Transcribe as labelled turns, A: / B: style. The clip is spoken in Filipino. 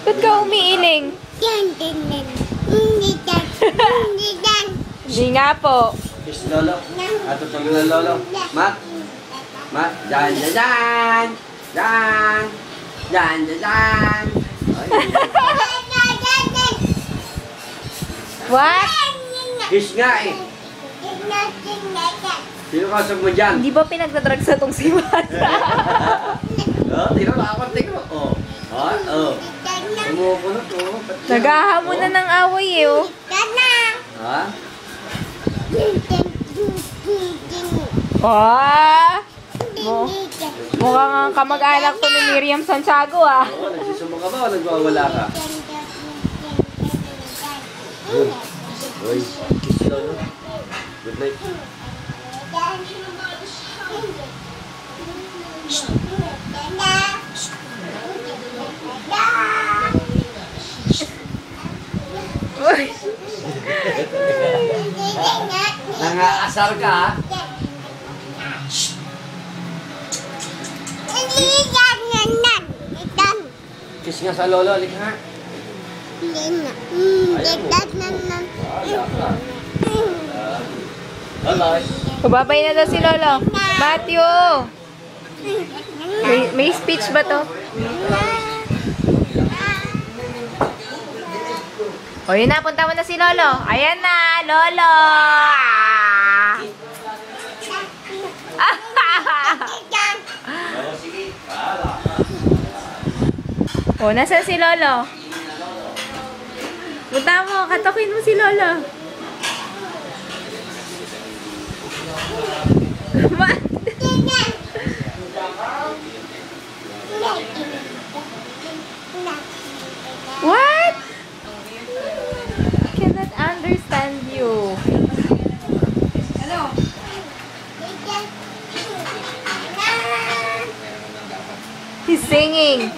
A: Ba't ka umiiling? Hindi nga po.
B: Kiss lolo. Tutulog na lolo. Mat. Mat. Jan, jan, jan. Jan. Jan, jan, jan.
A: What?
B: Kiss nga eh. Sino kasog mo dyan?
A: Hindi ba pinagdadrag sa tong si Mata?
B: Tino na ako. Tino. Tumukulot oh.
A: Naghahamon na ng away eh oh.
B: Ha?
A: Mukhang ang kamag-anak to ni Miriam Santiago ah.
B: Oo, nagsusumba ka ba o nagwawala ka? Uy, kiss lolo. Good night.
A: Uy.
B: Nangaasar ka ha? Kiss nga sa lolo, alik nga.
A: Babay na daw si Lolo. Matthew! May speech ba to? O yun na, punta mo na si Lolo. Ayan na, Lolo! O, nasaan si Lolo? Punta mo, katokin mo si Lolo. What? I cannot understand you. Hello? He's singing.